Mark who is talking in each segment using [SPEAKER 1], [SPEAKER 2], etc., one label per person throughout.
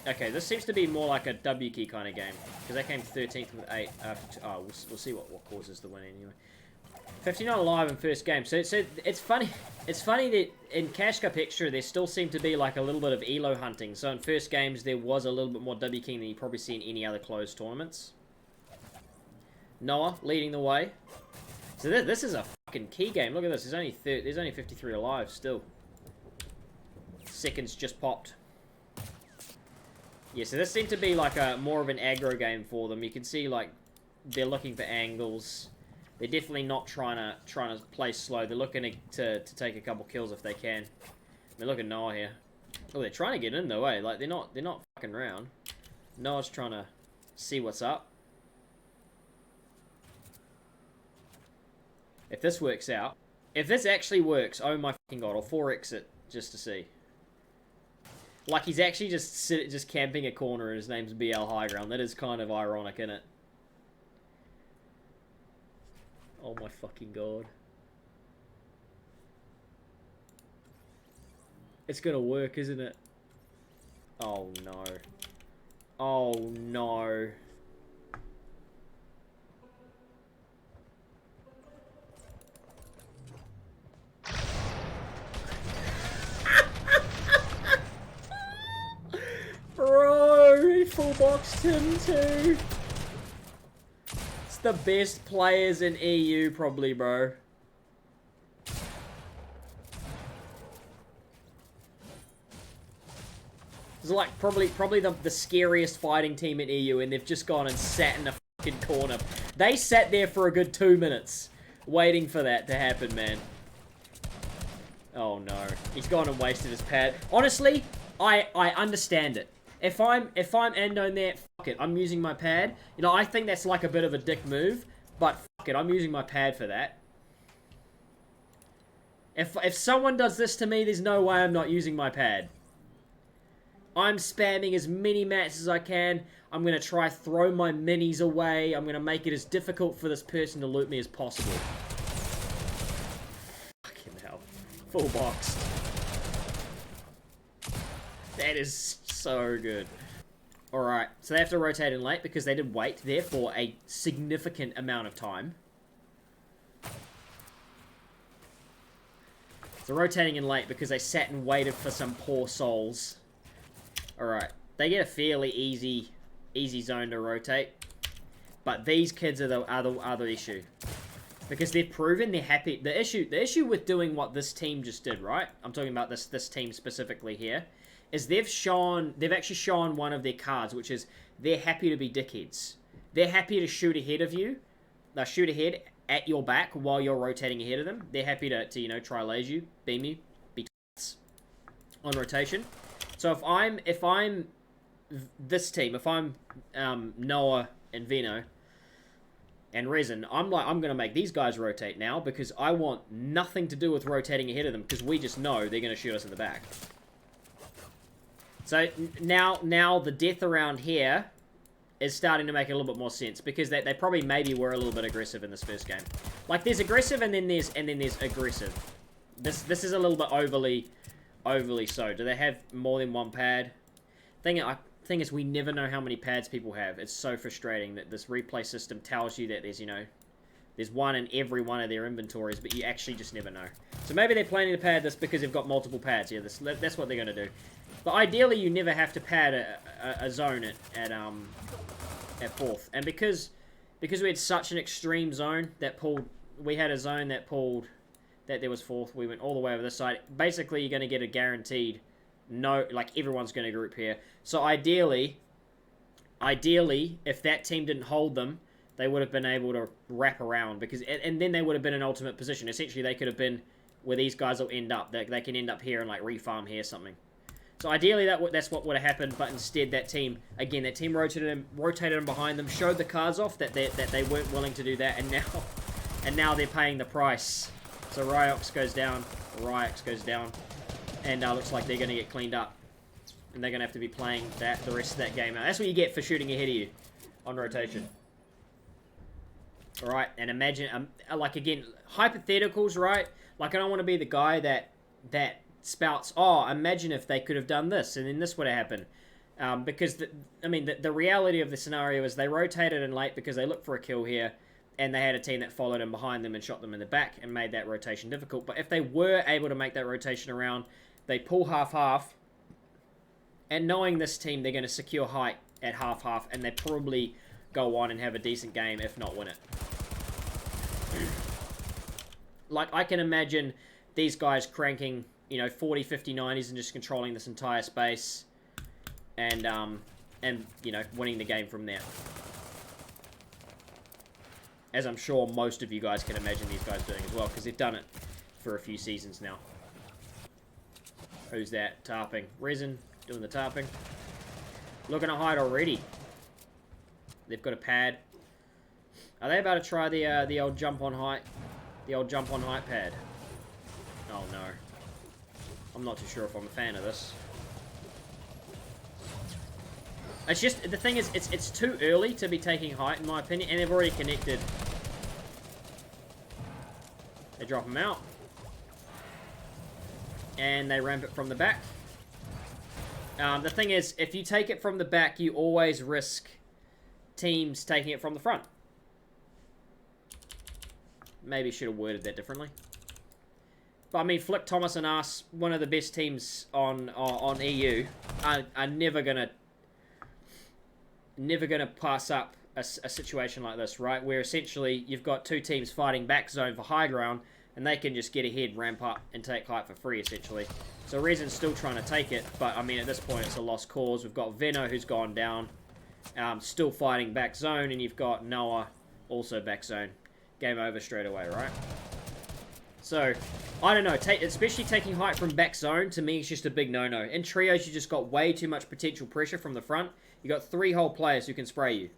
[SPEAKER 1] Okay, this seems to be more like a W key kind of game. Because they came 13th with 8. We'll see what causes the win anyway. 59 alive in first game. So it's funny. It's funny that in Cash Cup Extra, there still seemed to be like a little bit of elo hunting. So in first games, there was a little bit more W keying than you probably see in any other closed tournaments. Noah leading the way. So this is a fucking key game. Look at this. There's only 53 alive still. Seconds just popped. Yeah, so this seemed to be like a more of an aggro game for them. You can see like they're looking for angles. They're definitely not trying to play slow. They're looking to take a couple kills if they can. I mean, look at Noah here. Oh, they're trying to get in though, eh? Like they're not fucking around. Noah's trying to see what's up. If this works out, if this actually works, oh my fucking god, I'll 4x it just to see. Like he's actually just camping a corner and his name's BL Highground. That is kind of ironic, isn't it? Oh my fucking god. It's gonna work, isn't it? Oh no. Oh no. Bro, he full boxed him too. It's the best players in EU probably, bro. It's like probably the scariest fighting team in EU, and they've just gone and sat in a fucking corner. They sat there for a good 2 minutes waiting for that to happen, man. Oh no. He's gone and wasted his pad. Honestly, I understand it. If I'm Endone there, fuck it, I'm using my pad. You know, I think that's like a bit of a dick move, but fuck it, I'm using my pad for that. If someone does this to me, there's no way I'm not using my pad. I'm spamming as many mats as I can. I'm going to try throw my minis away. I'm going to make it as difficult for this person to loot me as possible. Fucking hell. Full boxed. That is so good. Alright, so they have to rotate in late because they did wait there for a significant amount of time. So rotating in late because they sat and waited for some poor souls. Alright, they get a fairly easy zone to rotate. But these kids are the issue. Because they've proven they're happy. The issue with doing what this team just did, right? I'm talking about this team specifically here. Is they've actually shown one of their cards, which is they're happy to be dickheads. They're happy to shoot ahead of you. They'll shoot ahead at your back while you're rotating ahead of them. They're happy to you know, try laze you, beam you, be on rotation. So if I'm this team, if I'm Noah and Vino and Rezon, I'm gonna make these guys rotate now because I want nothing to do with rotating ahead of them because we just know they're gonna shoot us in the back. So now the death around here is starting to make a little bit more sense because they probably maybe were a little bit aggressive in this first game. Like there's aggressive and then there's aggressive. This is a little bit overly so. Do they have more than one pad? Thing is we never know how many pads people have. It's so frustrating that this replay system tells you that there's one in every one of their inventories, but you actually just never know. So maybe they're planning to pad this because they've got multiple pads. Yeah, that's what they're going to do. But ideally, you never have to pad a zone at fourth. And because we had such an extreme zone that pulled... We had a zone that pulled... That there was fourth. We went all the way over this side. Basically, you're going to get a guaranteed... No... Like, everyone's going to group here. So ideally, if that team didn't hold them, they would have been able to wrap around. Because and then they would have been in ultimate position. Essentially, they could have been where these guys will end up. They can end up here and, like, refarm here something. So ideally, that's what would have happened, but instead that team rotated them behind them, showed the cards off that they weren't willing to do that, and now they're paying the price. So Ryox goes down, and looks like they're going to get cleaned up, and they're going to have to be playing the rest of that game out. That's what you get for shooting ahead of you on rotation. All right, and imagine, like again, hypotheticals, right? Like I don't want to be the guy that spouts, oh, imagine if they could have done this, and then this would have happened. Because, the reality of the scenario is they rotated in late because they looked for a kill here, and they had a team that followed them behind them and shot them in the back and made that rotation difficult. But if they were able to make that rotation around, they pull half-half, and knowing this team, they're going to secure height at half-half, and they probably go on and have a decent game, if not win it. Like, I can imagine these guys cranking, 40, 50, 90s and just controlling this entire space, and winning the game from there. As I'm sure most of you guys can imagine these guys doing as well, because they've done it for a few seasons now. Who's that? Tarping. Rezon doing the tarping. Looking at height already. They've got a pad. Are they about to try the old jump on height? The old jump on height pad? Oh no. I'm not too sure if I'm a fan of this. It's just, the thing is, it's too early to be taking height, in my opinion, and they've already connected. They drop them out. And they ramp it from the back. The thing is, if you take it from the back, you always risk teams taking it from the front. Maybe should have worded that differently. But I mean, Flick, Thomas, and us, one of the best teams on EU, are never gonna pass up a situation like this, right? Where essentially you've got two teams fighting back zone for high ground, and they can just get ahead, ramp up, and take height for free, essentially. So Rezon's still trying to take it, but I mean, at this point, it's a lost cause. We've got Veno, who's gone down, still fighting back zone, and you've got Noah, also back zone. Game over straight away, right? So, I don't know, especially taking height from back zone, to me, it's just a big no-no. In trios, you just got way too much potential pressure from the front. You got 3 whole players who can spray you.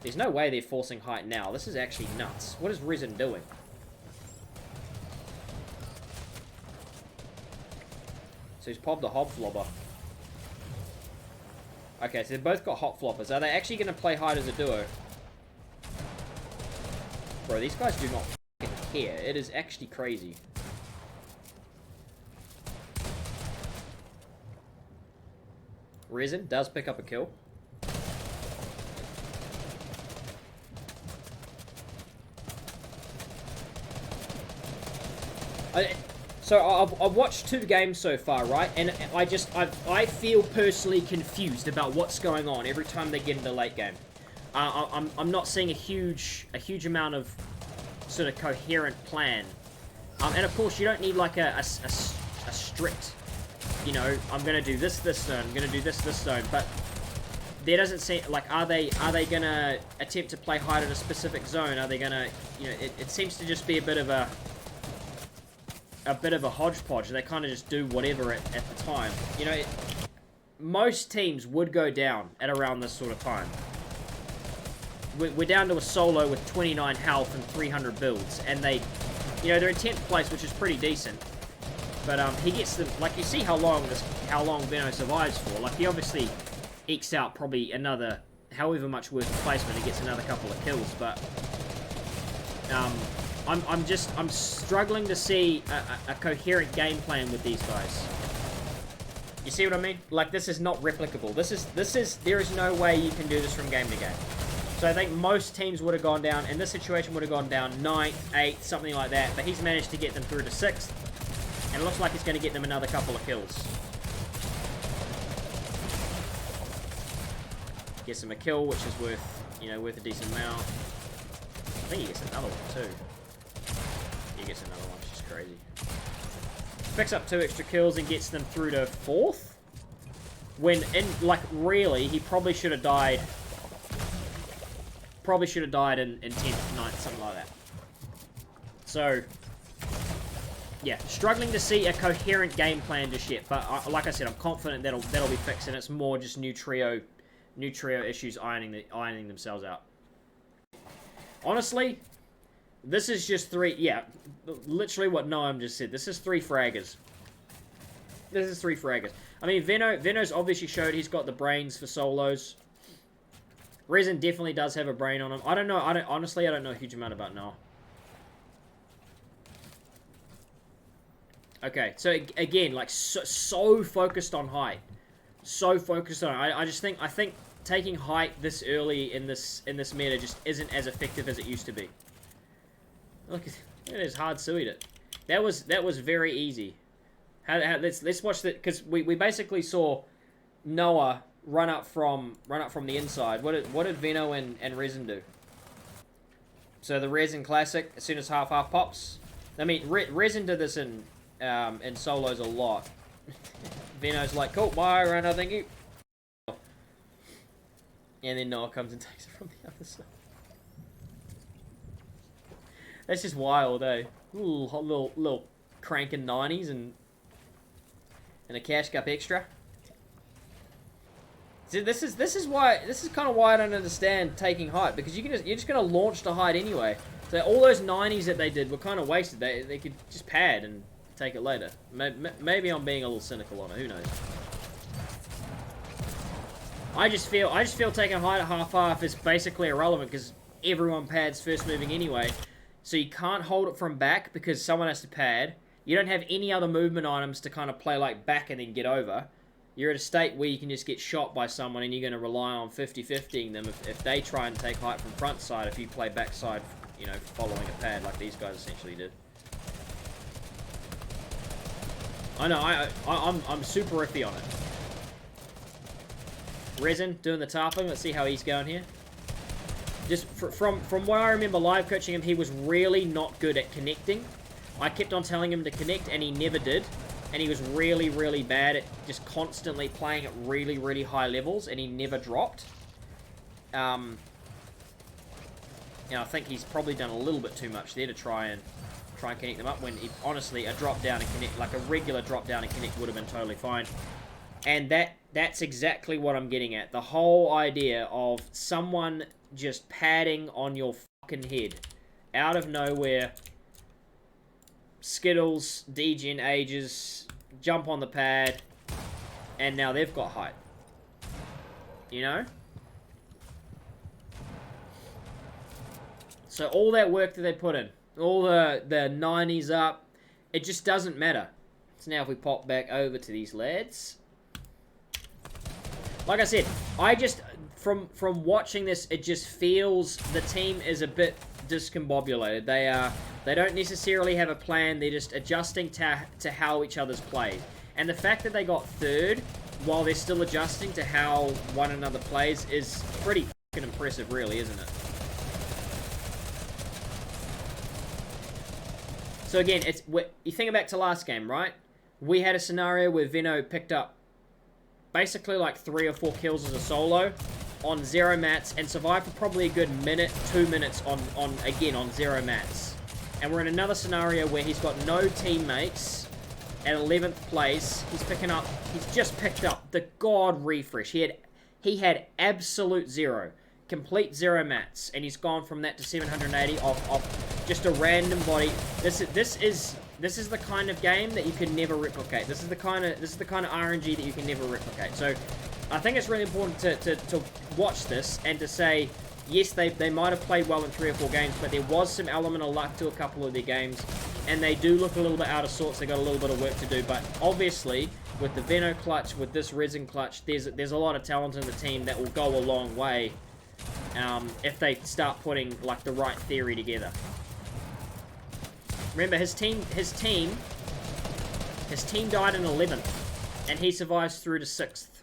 [SPEAKER 1] There's no way they're forcing height now. This is actually nuts. What is Rezon doing? So he's popped a hop flopper. Okay, so they've both got hop floppers. Are they actually going to play height as a duo? Bro, these guys do not f***ing care. It is actually crazy. Rezon does pick up a kill. So I've watched 2 games so far, right? And I feel personally confused about what's going on every time they get into late game. I'm not seeing a huge amount of sort of coherent plan. And of course, you don't need like a strict, I'm gonna do this zone, I'm gonna do this zone, but there doesn't seem like, are they gonna attempt to play height in a specific zone? Are they gonna, it seems to just be a bit of a hodgepodge. They kind of just do whatever at the time. Most teams would go down at around this sort of time. We're down to a solo with 29 health and 300 builds, and they're in 10th place, which is pretty decent. But he gets them, like, you see how long Veno survives for. Like, he obviously ekes out probably another, however much worth of placement, he gets another couple of kills. But I'm struggling to see a coherent game plan with these guys. You see what I mean? Like, this is not replicable. There is no way you can do this from game to game. So I think most teams would have gone down, and this situation would have gone down 9th, 8th, something like that. But he's managed to get them through to 6th, and it looks like he's going to get them another couple of kills. Gets him a kill, which is worth a decent amount. I think he gets another one too. He gets another one, which is crazy. Picks up 2 extra kills and gets them through to 4th. When, really, he probably should have died. Probably should have died in 10th, 9th, something like that. So, yeah, struggling to see a coherent game plan just yet. But like I said, I'm confident that'll be fixed, and it's more just new trio issues ironing themselves out. Honestly, this is just 3... Yeah, literally what Noam just said. This is 3 fraggers. This is 3 fraggers. I mean, Veno's obviously showed he's got the brains for solos. Rezon definitely does have a brain on him. I don't know. Honestly, I don't know a huge amount about Noah. Okay, so again, like, so focused on height. so focused on it. I think taking height this early in this meta just isn't as effective as it used to be. Look, it is hard suited it. That was very easy. Let's watch that, because we basically saw Noah run up from the inside. What did Veno and Rezon do? So the Rezon classic, as soon as half pops. I mean, Rezon did this in solos a lot. Veno's like, cool, bye, Rana, thank you. And then Noah comes and takes it from the other side. That's just wild, eh? Little cranking 90s and a cash cup extra. See, this is kind of why I don't understand taking height, because you're just gonna launch to height anyway. So all those 90s that they did were kind of wasted. They could just pad and take it later. Maybe I'm being a little cynical on it. Who knows? I just feel taking height at half is basically irrelevant, because everyone pads first moving anyway. So you can't hold it from back because someone has to pad. You don't have any other movement items to kind of play like back and then get over. You're at a state where you can just get shot by someone, and you're going to rely on 50-50ing them if they try and take height from front side, if you play back side, you know, following a pad like these guys essentially did. I know, I'm super iffy on it. Rezon doing the tarping. Let's see how he's going here. Just from what I remember live coaching him, he was really not good at connecting. I kept on telling him to connect, and he never did. And he was really, really bad at just constantly playing at really, really high levels, and he never dropped. You know, I think he's probably done a little bit too much there to try and connect them up, when honestly, a drop down and connect, like a regular drop down and connect, would have been totally fine. And that's exactly what I'm getting at. The whole idea of someone just padding on your fucking head out of nowhere. Skittles, degen ages, jump on the pad, and now they've got height. You know? So all that work that they put in, all the 90s up, it just doesn't matter. So now if we pop back over to these lads. Like I said, I just, from watching this, it just feels the team is a bit discombobulated. They don't necessarily have a plan. They're just adjusting to how each other's played. And the fact that they got third while they're still adjusting to how one another plays is pretty fucking impressive, really, isn't it? So again, you think back to last game, right? We had a scenario where Veno picked up basically like 3 or 4 kills as a solo on 0 mats and survived for probably a good minute, 2 minutes on 0 mats. And we're in another scenario where he's got no teammates at 11th place. He's just picked up the God refresh. He had absolute 0, complete 0 mats, and he's gone from that to 780 off just a random body. This is the kind of game that you can never replicate. This is the kind of RNG that you can never replicate. So I think it's really important to watch this and to say, yes, they might have played well in 3 or 4 games, but there was some element of luck to a couple of their games, and they do look a little bit out of sorts. They got a little bit of work to do, but obviously with the Veno clutch, with this Rezon clutch, there's a lot of talent in the team that will go a long way if they start putting like the right theory together. Remember, his team died in 11th, and he survives through to 6th.